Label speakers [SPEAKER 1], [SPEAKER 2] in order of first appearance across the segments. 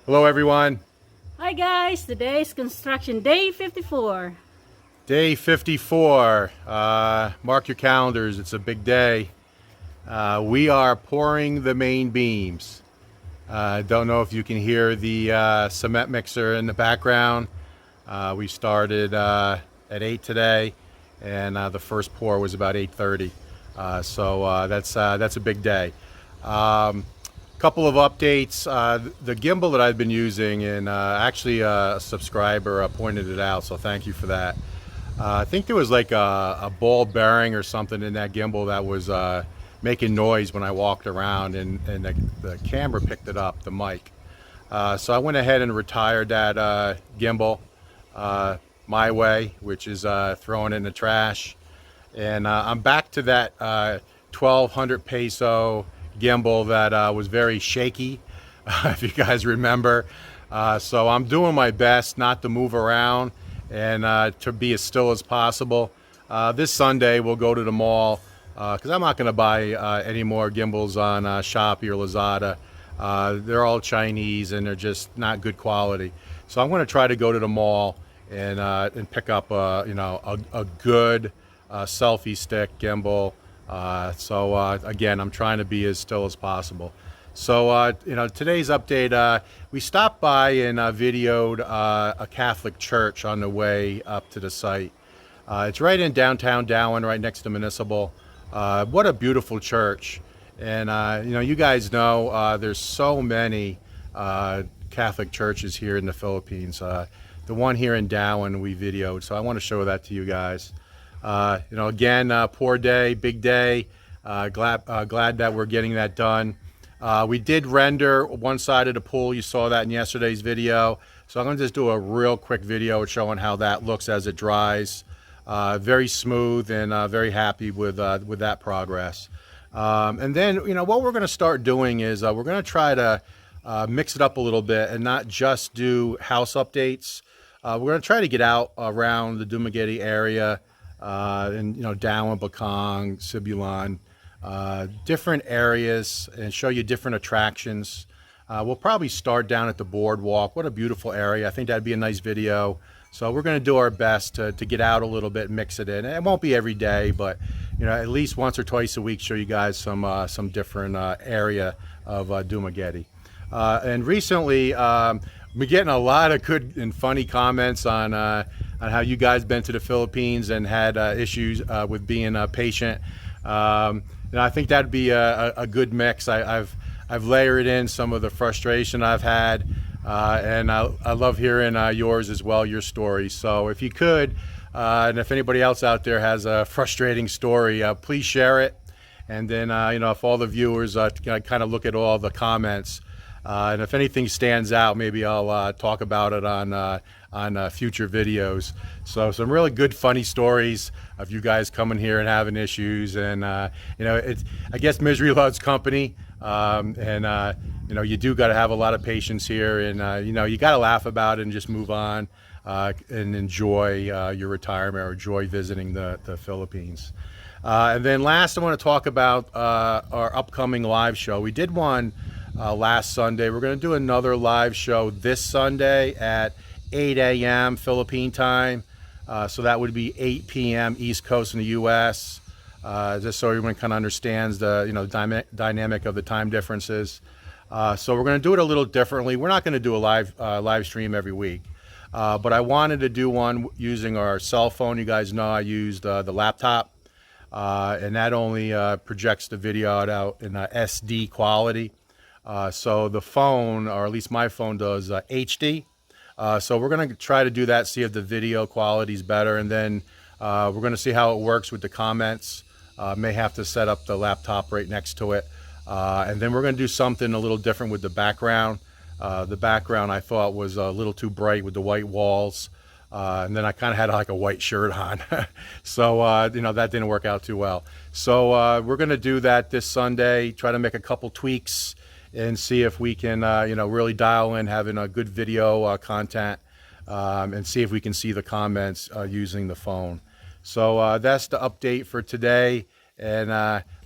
[SPEAKER 1] Hello everyone.
[SPEAKER 2] Hi guys, today is construction day 54.
[SPEAKER 1] Day 54. Mark your calendars, it's a big day. We are pouring the main beams. Don't know if you can hear the cement mixer in the background. We started at 8 today, and the first pour was about 8:30. So that's a big day. Couple of updates. The gimbal that I've been using, and actually a subscriber pointed it out, so thank you for that. I think there was like a ball bearing or something in that gimbal that was making noise when I walked around, and the camera picked it up, the mic. So I went ahead and retired that gimbal my way, which is throwing it in the trash. And I'm back to that 1200 peso gimbal that was very shaky, if you guys remember. So I'm doing my best not to move around and to be as still as possible. This Sunday we'll go to the mall because I'm not going to buy any more gimbals on Shopee or Lazada. They're all Chinese and they're just not good quality. So I'm going to try to go to the mall and pick up a good selfie stick gimbal. Again, I'm trying to be as still as possible. So today's update, we stopped by and videoed a Catholic church on the way up to the site. It's right in downtown Darwin, right next to Municipal. What a beautiful church. And you guys know there's so many Catholic churches here in the Philippines. The one here in Darwin we videoed, so I want to show that to you guys. Again, poor day, big day. Glad that we're getting that done. We did render one side of the pool. You saw that in yesterday's video. So I'm going to just do a real quick video showing how that looks as it dries. Very smooth, and very happy with that progress. And then, what we're going to start doing is we're going to try to mix it up a little bit and not just do house updates. We're going to try to get out around the Dumaguete area. Darwin, Bakang, Sibulan, different areas, and show you different attractions. We'll probably start down at the boardwalk. What a beautiful area. I think that'd be a nice video. So we're going to do our best to get out a little bit, mix it in. And it won't be every day, but at least once or twice a week, show you guys some different area of Dumaguete. And recently, we're getting a lot of good and funny comments on how you guys been to the Philippines and had issues with being a patient. I think that'd be a good mix. I've layered in some of the frustration I've had, and I love hearing yours as well, your stories. So if you could, and if anybody else out there has a frustrating story, please share it. And then if all the viewers kind of look at all the comments, and if anything stands out, maybe I'll talk about it on future videos. So some really good, funny stories of you guys coming here and having issues. And it's, I guess misery loves company. You do got to have a lot of patience here, and you got to laugh about it and just move on and enjoy your retirement or enjoy visiting the Philippines. And then last, I want to talk about our upcoming live show. We did one last Sunday. We're going to do another live show this Sunday at 8 a.m. Philippine time. So that would be 8 p.m. East Coast in the U.S. Just so everyone kind of understands the dynamic of the time differences. So we're going to do it a little differently. We're not going to do a live stream every week. But I wanted to do one using our cell phone. You guys know I used the laptop. And that only projects the video out in SD quality. So the phone, or at least my phone, does HD. So we're going to try to do that, see if the video quality is better, and then we're going to see how it works with the comments. May have to set up the laptop right next to it. And then we're going to do something a little different with the background. The background I thought was a little too bright with the white walls. And then I kind of had like a white shirt on. So, that didn't work out too well. So we're going to do that this Sunday, try to make a couple tweaks and see if we can, really dial in having a good video content and see if we can see the comments using the phone. So that's the update for today. And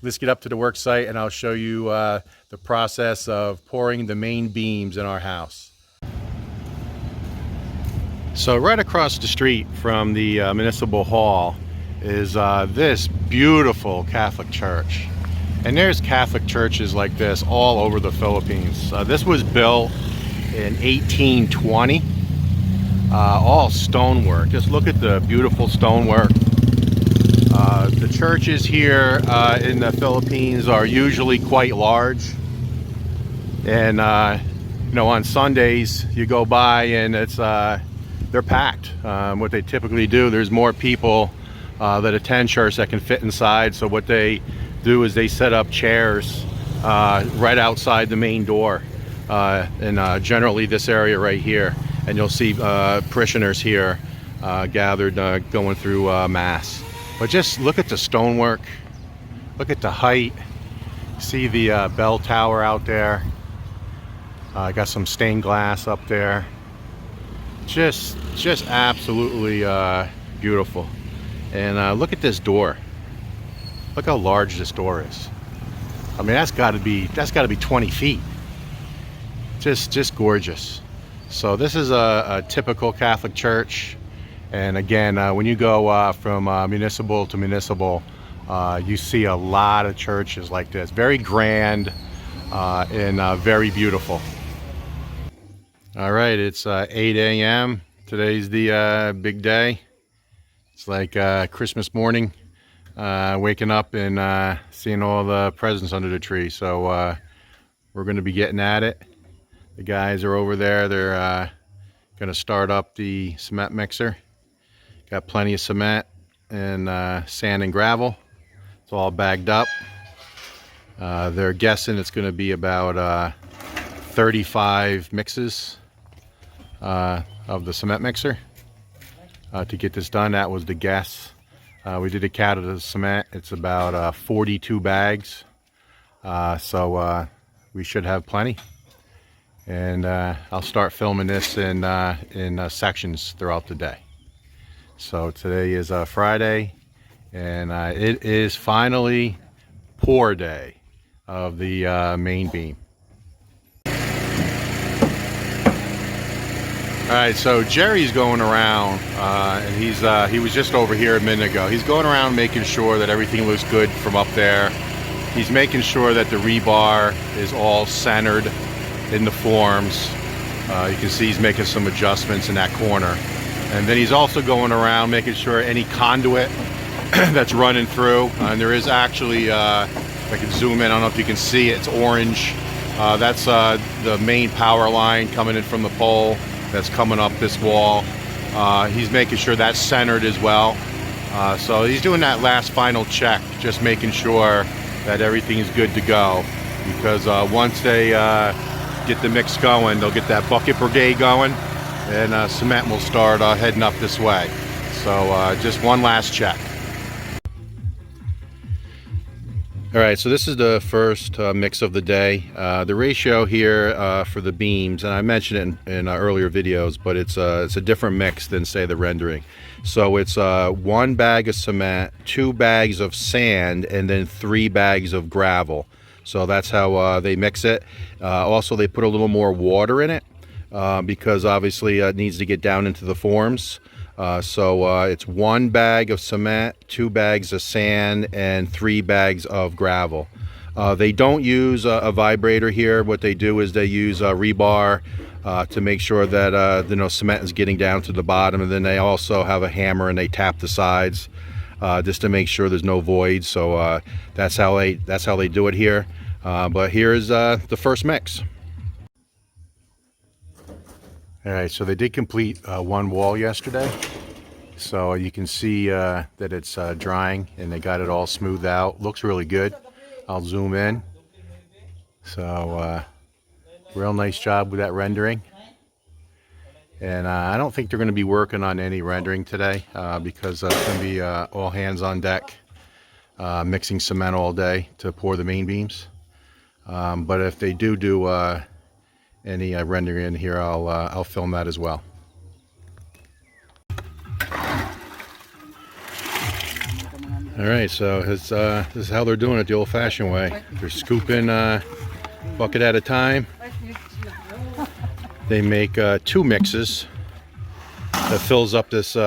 [SPEAKER 1] let's get up to the work site and I'll show you the process of pouring the main beams in our house. So right across the street from the Municipal Hall is this beautiful Catholic church. And there's Catholic churches like this all over the Philippines. This was built in 1820, all stonework. Just look at the beautiful stonework. The churches here in the Philippines are usually quite large. And you know, on Sundays you go by and it's they're packed. What they typically do, there's more people that attend church that can fit inside. So what they do is they set up chairs right outside the main door, and generally this area right here, and you'll see parishioners here gathered going through mass. But just look at the stonework, look at the height. See the bell tower out there. Got some stained glass up there. Just absolutely beautiful. And look at this door. Look how large this door is. I mean, that's got to be 20 feet. Just gorgeous. So this is a typical Catholic church. And again, when you go from municipal to municipal, you see a lot of churches like this. Very grand and very beautiful. All right, it's 8 a.m. Today's the big day. It's like Christmas morning, waking up and seeing all the presents under the tree. So we're going to be getting at it. The guys are over there. They're going to start up the cement mixer. Got plenty of cement and sand and gravel. It's all bagged up. They're guessing it's going to be about 35 mixes of the cement mixer to get this done. That was the guess. We did a count of the cement. It's about 42 bags. So we should have plenty. And I'll start filming this in sections throughout the day. So today is Friday, and it is finally pour day of the main beam. All right, so Jerry's going around, and he was just over here a minute ago. He's going around making sure that everything looks good from up there. He's making sure that the rebar is all centered in the forms. You can see he's making some adjustments in that corner. And then he's also going around making sure any conduit that's running through, and there is actually, if I can zoom in, I don't know if you can see it, it's orange. That's the main power line coming in from the pole that's coming up this wall. He's making sure that's centered as well. So he's doing that last final check, just making sure that everything is good to go. Because once they get the mix going, they'll get that bucket brigade going, and cement will start heading up this way. So just one last check. All right, so this is the first mix of the day. The ratio here for the beams, and I mentioned it in earlier videos, but it's a different mix than, say, the rendering. So it's 1 bag of cement, 2 bags of sand, and then 3 bags of gravel. So that's how they mix it. Also, they put a little more water in it because obviously it needs to get down into the forms. So it's 1 bag of cement, 2 bags of sand, and 3 bags of gravel. They don't use a vibrator here. What they do is they use rebar to make sure that cement is getting down to the bottom, and then they also have a hammer and they tap the sides just to make sure there's no voids. So that's how they do it here. But here's the first mix. All right, so they did complete 1 wall yesterday. So you can see that it's drying, and they got it all smoothed out. Looks really good. I'll zoom in. So real nice job with that rendering. And I don't think they're going to be working on any rendering today because it's going to be all hands on deck, mixing cement all day to pour the main beams. But if they do any rendering in here, I'll film that as well. All right, so this is how they're doing it the old-fashioned way. They're scooping bucket at a time. They make 2 mixes. that fills up this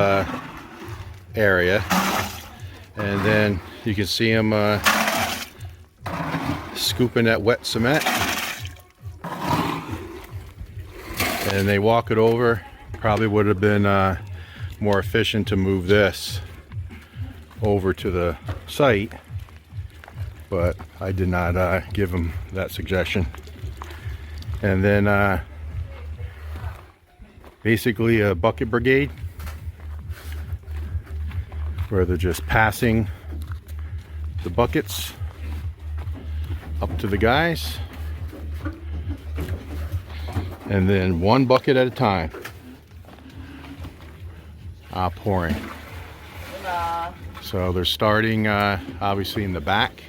[SPEAKER 1] area. And then you can see them scooping that wet cement. And they walk it over. Probably would have been more efficient to move this over to the site, but I did not give them that suggestion. And then basically a bucket brigade, where they're just passing the buckets up to the guys, and then one bucket at a time pouring. So they're starting obviously in the back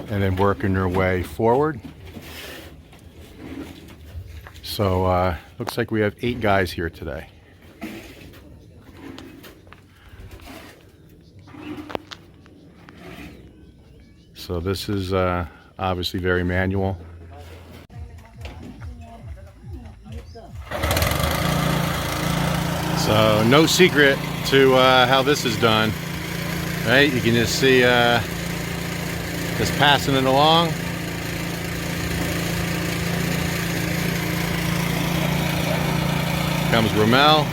[SPEAKER 1] and then working their way forward. So looks like we have 8 guys here today. So this is obviously very manual. So no secret to how this is done, right? You can just see just passing it along. Comes Rommel.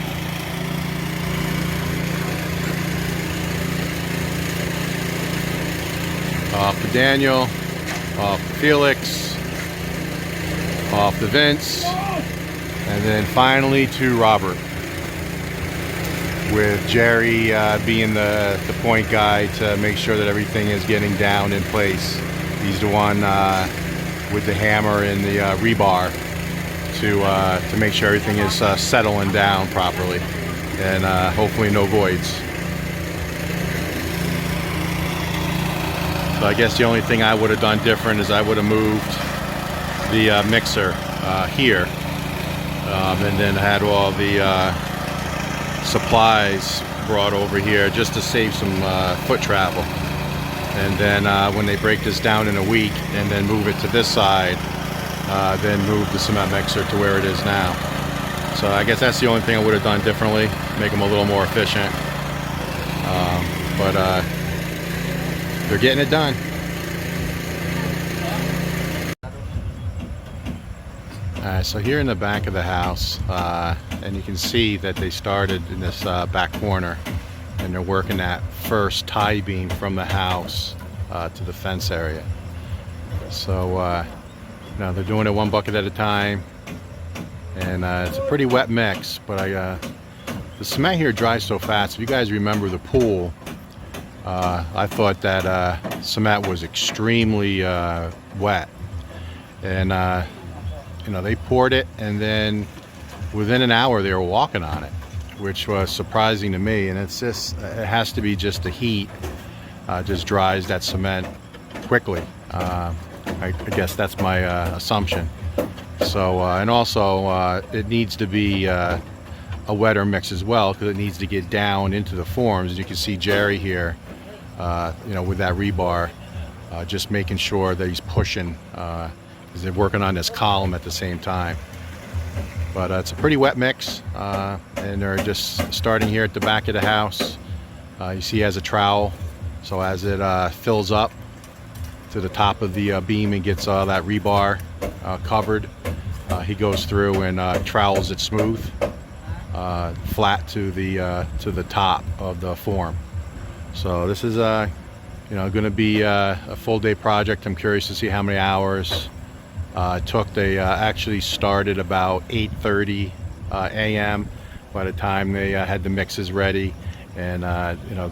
[SPEAKER 1] Off to Daniel, off to Felix, off to Vince, and then finally to Robert, with Jerry being the point guy to make sure that everything is getting down in place. He's the one with the hammer and the rebar to make sure everything is settling down properly, and hopefully no voids. So I guess the only thing I would have done different is I would have moved the mixer here, and then had all the supplies brought over here just to save some foot travel. And then when they break this down in a week and then move it to this side, then move the cement mixer to where it is now. So I guess that's the only thing I would have done differently, make them a little more efficient. But they're getting it done. So here in the back of the house, and you can see that they started in this back corner, and they're working that first tie beam from the house to the fence area. So now they're doing it one bucket at a time, and it's a pretty wet mix, but the cement here dries so fast. If you guys remember the pool, I thought that cement was extremely wet, and you know, they poured it, and then within an hour they were walking on it, which was surprising to me. And it's just, it has to be just the heat just dries that cement quickly. I guess that's my assumption. So and also it needs to be a wetter mix as well, because it needs to get down into the forms. As you can see Jerry here, you know, with that rebar, just making sure that he's pushing, because they're working on this column at the same time. But it's a pretty wet mix, and they're just starting here at the back of the house. You see he has a trowel, so as it fills up to the top of the beam and gets all that rebar covered, he goes through and trowels it smooth, flat to the top of the form. So this is you know, going to be a full day project. I'm curious to see how many hours it took. They actually started about 8:30 a.m. by the time they had the mixes ready, and you know,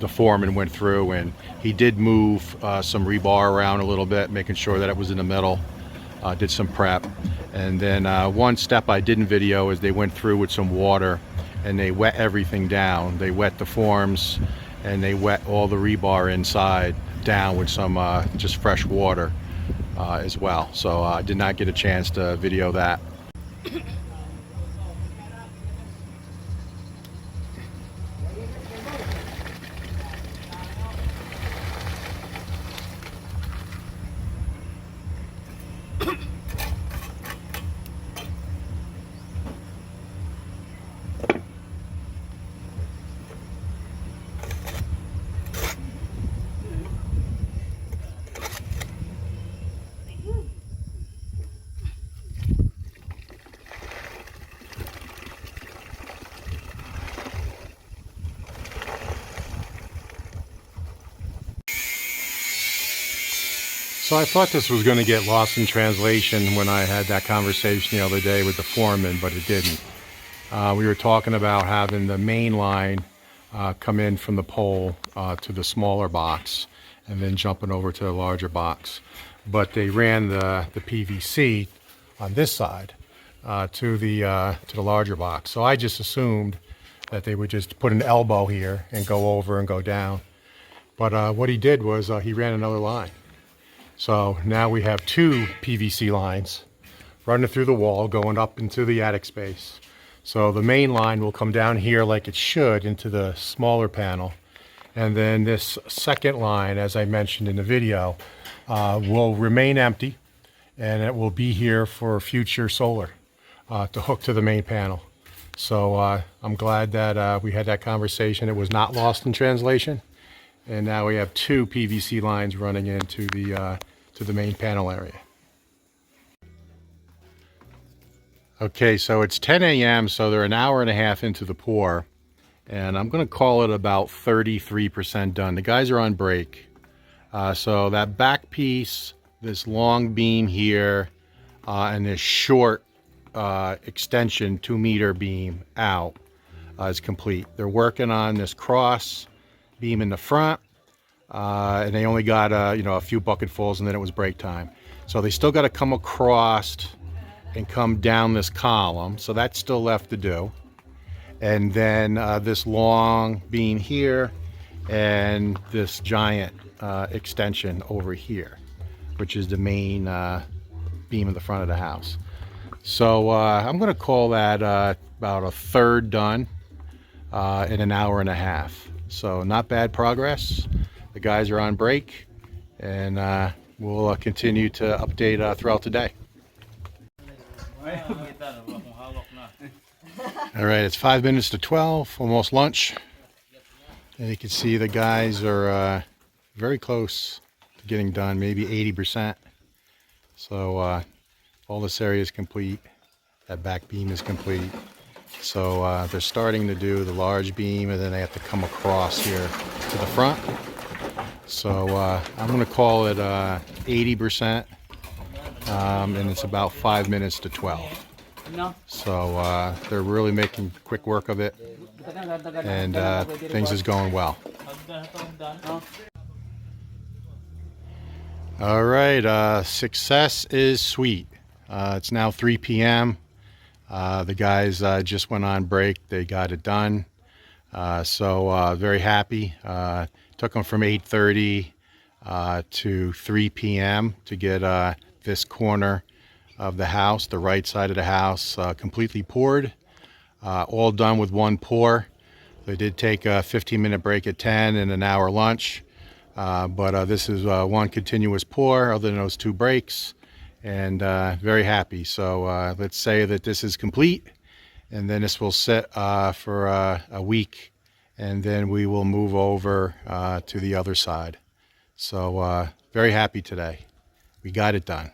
[SPEAKER 1] the foreman went through and he did move some rebar around a little bit, making sure that it was in the middle. Did some prep, and then one step I didn't video is they went through with some water and they wet everything down. They wet the forms and they wet all the rebar inside down with some just fresh water as well. So I did not get a chance to video that. So I thought this was going to get lost in translation when I had that conversation the other day with the foreman, but it didn't. We were talking about having the main line come in from the pole to the smaller box and then jumping over to the larger box. But they ran the PVC on this side to the larger box. So I just assumed that they would just put an elbow here and go over and go down. But what he did was he ran another line. So now we have two PVC lines running through the wall going up into the attic space. So the main line will come down here like it should into the smaller panel. And then this second line, as I mentioned in the video, will remain empty, and it will be here for future solar to hook to the main panel. So I'm glad that we had that conversation. It was not lost in translation. And now we have two PVC lines running into the main panel area. Okay, so it's 10 a.m., so they're an hour and a half into the pour, and I'm going to call it about 33% done. The guys are on break. So that back piece, this long beam here, and this short extension 2-meter beam out is complete. They're working on this cross beam in the front, and they only got a few bucketfuls, and then it was break time. So they still got to come across and come down this column, so that's still left to do. And then this long beam here and this giant extension over here, which is the main beam in the front of the house. So I'm going to call that about a third done in an hour and a half. So not bad progress. The guys are on break, and we'll continue to update throughout the day. All right, it's 5 minutes to 12, almost lunch. And you can see the guys are very close to getting done, maybe 80%. So all this area is complete. That back beam is complete. So they're starting to do the large beam, and then they have to come across here to the front. So I'm going to call it 80%, and it's about 5 minutes to 12. So they're really making quick work of it, and things is going well. All right, success is sweet. It's now 3 p.m. The guys just went on break. They got it done. So very happy. Took them from 8:30 to 3 p.m. to get this corner of the house, the right side of the house, completely poured. All done with one pour. They did take a 15-minute break at 10 and an hour lunch. But this is one continuous pour other than those two breaks, and very happy. So let's say that this is complete, and then this will sit for a week, and then we will move over to the other side. So very happy today. We got it done.